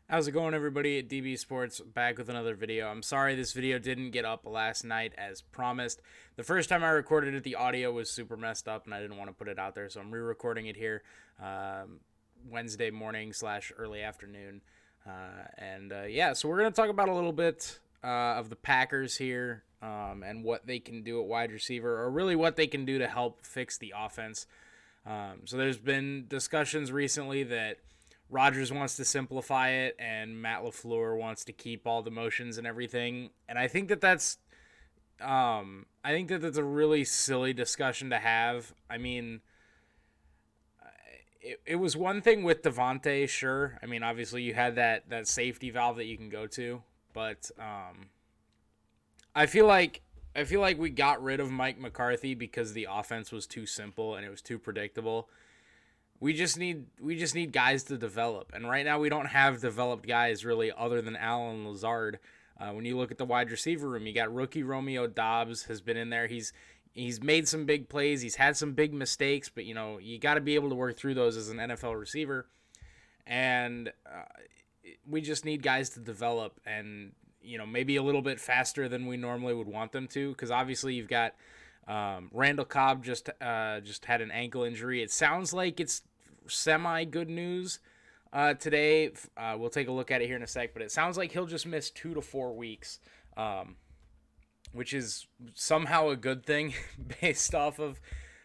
How's it going, everybody? At DB Sports, back with another video. I'm sorry this video didn't get up last night as promised. The first time I recorded it, the audio was super messed up and I didn't want to put it out there, so I'm re-recording it here Wednesday morning slash early afternoon. Yeah, so we're going to talk about a little bit of the Packers here and what they can do at wide receiver, or really what they can do to help fix the offense. So there's been discussions recently that Rodgers wants to simplify it, and Matt LaFleur wants to keep all the motions and everything. And I think that that's a really silly discussion to have. I mean, it was one thing with Devontae, sure. I mean, obviously you had that safety valve that you can go to, but I feel like I feel like we got rid of Mike McCarthy because the offense was too simple and it was too predictable. We just need guys to develop, and right now we don't have developed guys really other than Allen Lazard. When you look at the wide receiver room, you got rookie Romeo Dobbs has been in there. He's made some big plays. He's had some big mistakes, but you got to be able to work through those as an NFL receiver. And we just need guys to develop, and maybe a little bit faster than we normally would want them to, because obviously you've got Randall Cobb just had an ankle injury. It sounds like it's semi good news today. We'll take a look at it here in a sec, but it sounds like he'll just miss 2 to 4 weeks, which is somehow a good thing based off of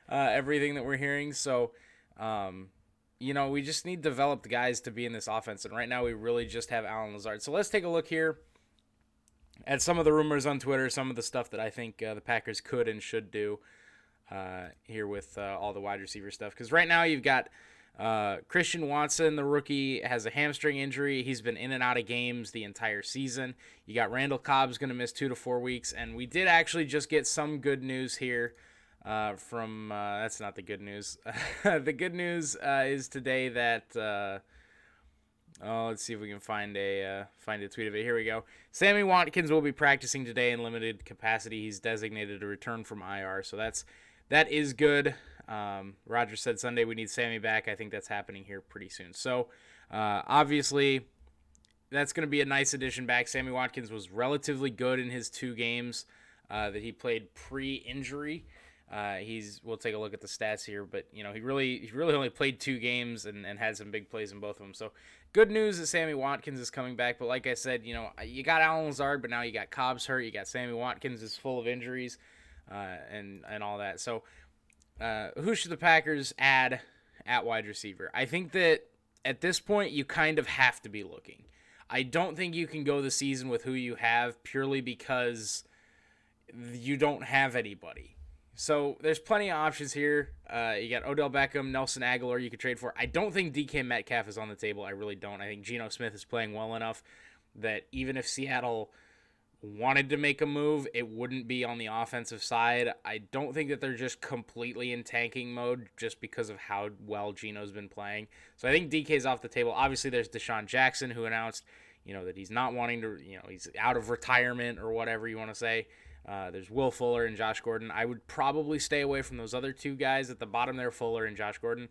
everything that we're hearing. So, we just need developed guys to be in this offense, and right now we really just have Allen Lazard. So let's take a look here at some of the rumors on Twitter, some of the stuff that I think the Packers could and should do here with all the wide receiver stuff. Because right now you've got Christian Watson, the rookie, has a hamstring injury. He's been in and out of games the entire season. You got Randall Cobb's going to miss 2 to 4 weeks. And we did actually just get some good news here from that's not the good news. The good news is today that let's see if we can find a tweet of it. Here we go. Sammy Watkins will be practicing today in limited capacity. He's designated to return from IR, so that is good. Roger said Sunday we need Sammy back. I think that's happening here pretty soon. So obviously that's going to be a nice addition back. Sammy Watkins was relatively good in his 2 games that he played pre-injury. We'll take a look at the stats here, but he really only played 2 games and had some big plays in both of them. So good news that Sammy Watkins is coming back. But like I said, you got Allen Lazard, but now you got Cobb's hurt. You got Sammy Watkins is full of injuries, and all that. So who should the Packers add at wide receiver? I think that at this point you kind of have to be looking. I don't think you can go the season with who you have purely because you don't have anybody. So there's plenty of options here. You got Odell Beckham, Nelson Aguilar you could trade for. I don't think DK Metcalf is on the table. I really don't. I think Geno Smith is playing well enough that even if Seattle wanted to make a move, it wouldn't be on the offensive side. I don't think that they're just completely in tanking mode just because of how well Geno's been playing. So I think DK's off the table. Obviously, there's Deshaun Jackson, who announced, that he's not wanting to, he's out of retirement or whatever you want to say. There's Will Fuller and Josh Gordon. I would probably stay away from those other 2 guys at the bottom there, Fuller and Josh Gordon.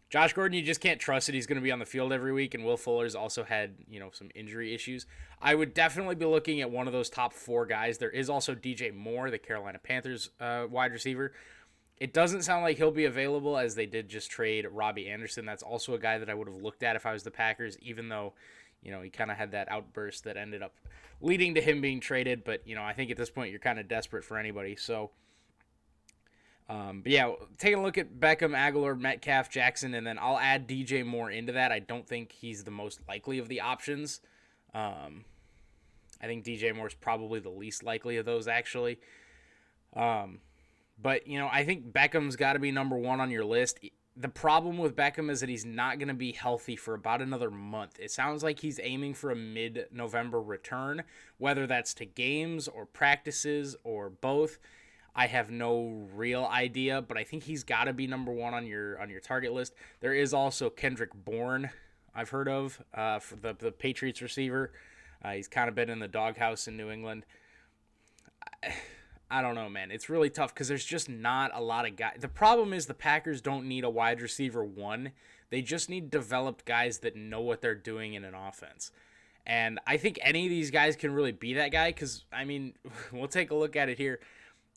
Josh Gordon, you just can't trust that he's going to be on the field every week, and Will Fuller's also had, some injury issues. I would definitely be looking at one of those top 4 guys. There is also DJ Moore, the Carolina Panthers wide receiver. It doesn't sound like he'll be available, as they did just trade Robbie Anderson. That's also a guy that I would have looked at if I was the Packers, even though, he kind of had that outburst that ended up leading to him being traded. But, I think at this point you're kind of desperate for anybody. So, but yeah, taking a look at Beckham, Aguilar, Metcalf, Jackson, and then I'll add DJ Moore into that. I don't think he's the most likely of the options. I think DJ Moore is probably the least likely of those, actually. But, I think Beckham's got to be number 1 on your list. The problem with Beckham is that he's not going to be healthy for about another month. It sounds like he's aiming for a mid-November return, whether that's to games or practices or both. I have no real idea, but I think he's got to be number 1 on your target list. There is also Kendrick Bourne, I've heard of, for the Patriots receiver. He's kind of been in the doghouse in New England. I don't know, man. It's really tough because there's just not a lot of guys. The problem is the Packers don't need a wide receiver 1. They just need developed guys that know what they're doing in an offense. And I think any of these guys can really be that guy because, I mean, we'll take a look at it here.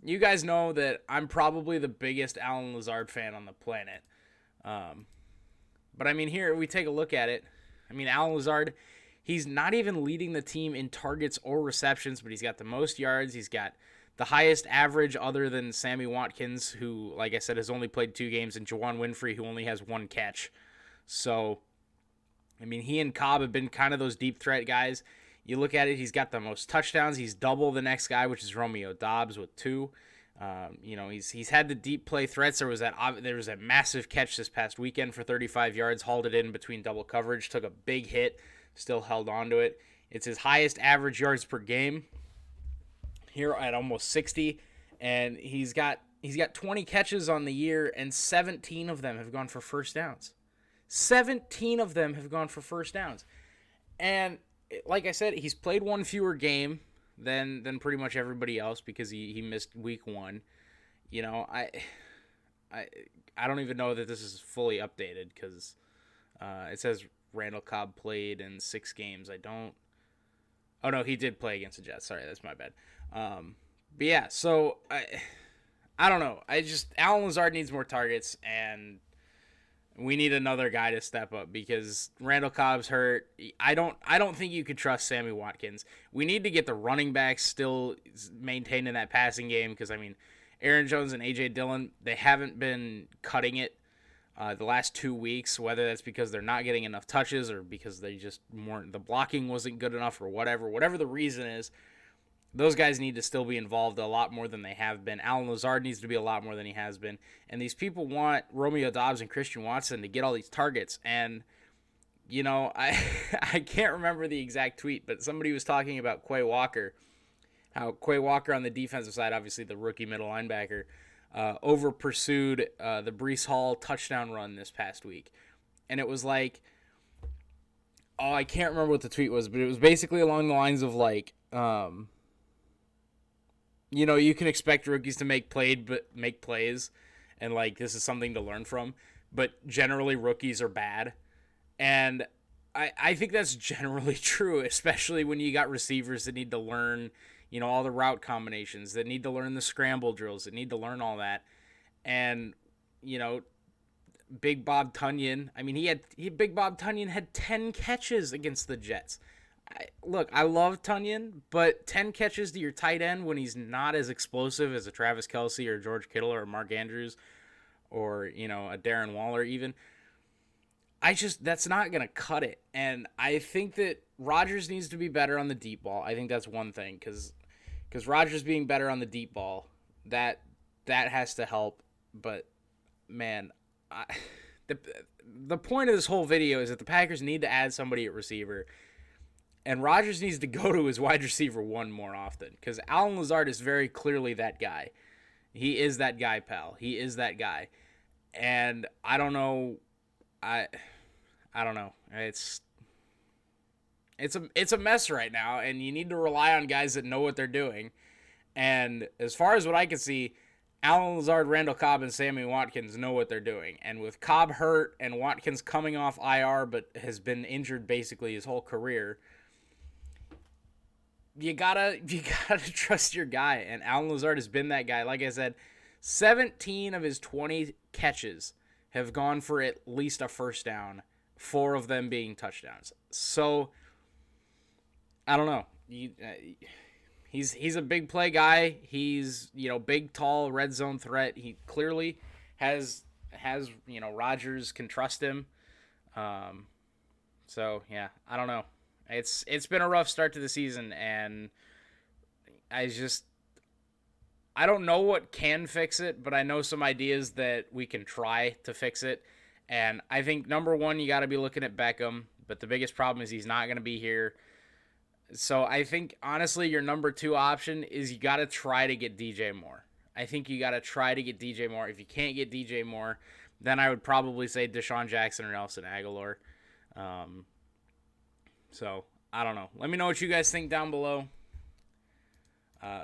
You guys know that I'm probably the biggest Alan Lazard fan on the planet. But, I mean, here we take a look at it. I mean, Alan Lazard, he's not even leading the team in targets or receptions, but he's got the most yards. He's got the highest average other than Sammy Watkins, who, like I said, has only played 2 games, and Juwan Winfrey, who only has 1 catch. So, I mean, he and Cobb have been kind of those deep threat guys. You look at it, he's got the most touchdowns. He's double the next guy, which is Romeo Doubs with 2. He's had the deep play threats. There was that massive catch this past weekend for 35 yards, hauled it in between double coverage, took a big hit, still held on to it. It's his highest average yards per game here at almost 60, and he's got 20 catches on the year, and 17 of them have gone for first downs. 17 of them have gone for first downs. And like I said, he's played 1 fewer game than pretty much everybody else because he missed week 1. You know, I don't even know that this is fully updated because it says Randall Cobb played in 6 games. Oh no, he did play against the Jets. Sorry, that's my bad. But yeah, so I don't know. Alan Lazard needs more targets, and we need another guy to step up because Randall Cobb's hurt. I don't think you could trust Sammy Watkins. We need to get the running backs still maintained in that passing game because, I mean, Aaron Jones and A.J. Dillon, they haven't been cutting it the last 2 weeks, whether that's because they're not getting enough touches or because they just weren't, the blocking wasn't good enough or whatever the reason is. Those guys need to still be involved a lot more than they have been. Alan Lazard needs to be a lot more than he has been. And these people want Romeo Doubs and Christian Watson to get all these targets. And, you know, I can't remember the exact tweet, but somebody was talking about Quay Walker. How Quay Walker on the defensive side, obviously the rookie middle linebacker, over-pursued the Breece Hall touchdown run this past week. And it was like, I can't remember what the tweet was, but it was basically along the lines of like, you know, you can expect rookies to make plays, and like this is something to learn from. But generally, rookies are bad, and I think that's generally true, especially when you got receivers that need to learn, you know, all the route combinations, that need to learn the scramble drills, that need to learn all that, and you know, Big Bob Tunyon. I mean, Big Bob Tunyon had 10 catches against the Jets. Look, I love Tunyon, but 10 catches to your tight end when he's not as explosive as a Travis Kelce or George Kittle or Mark Andrews or, you know, a Darren Waller even, that's not going to cut it. And I think that Rodgers needs to be better on the deep ball. I think that's one thing because Rodgers being better on the deep ball, that has to help. But, man, the point of this whole video is that the Packers need to add somebody at receiver. And Rodgers needs to go to his wide receiver 1 more often because Alan Lazard is very clearly that guy. He is that guy, pal. He is that guy. And I don't know. I don't know. It's a mess right now, and you need to rely on guys that know what they're doing. And as far as what I can see, Alan Lazard, Randall Cobb, and Sammy Watkins know what they're doing. And with Cobb hurt and Watkins coming off IR but has been injured basically his whole career, you gotta trust your guy, and Alan Lazard has been that guy. Like I said, 17 of his 20 catches have gone for at least a first down, 4 of them being touchdowns. So, I don't know. He's a big play guy. He's, you know, big, tall, red zone threat. He clearly has you know, Rodgers can trust him. So, yeah, I don't know. It's been a rough start to the season, and I don't know what can fix it, but I know some ideas that we can try to fix it. And I think, number 1, you got to be looking at Beckham, but the biggest problem is he's not going to be here. So I think, honestly, your number 2 option is you got to try to get DJ Moore. I think you got to try to get DJ Moore. If you can't get DJ Moore, then I would probably say Deshaun Jackson or Nelson Aguilar. So, I don't know. Let me know what you guys think down below.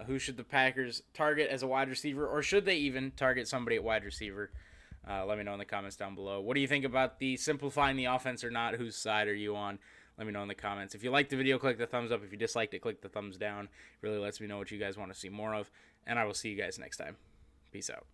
Who should the Packers target as a wide receiver, or should they even target somebody at wide receiver? Let me know in the comments down below. What do you think about the simplifying the offense or not? Whose side are you on? Let me know in the comments. If you liked the video, click the thumbs up. If you disliked it, click the thumbs down. It really lets me know what you guys want to see more of. And I will see you guys next time. Peace out.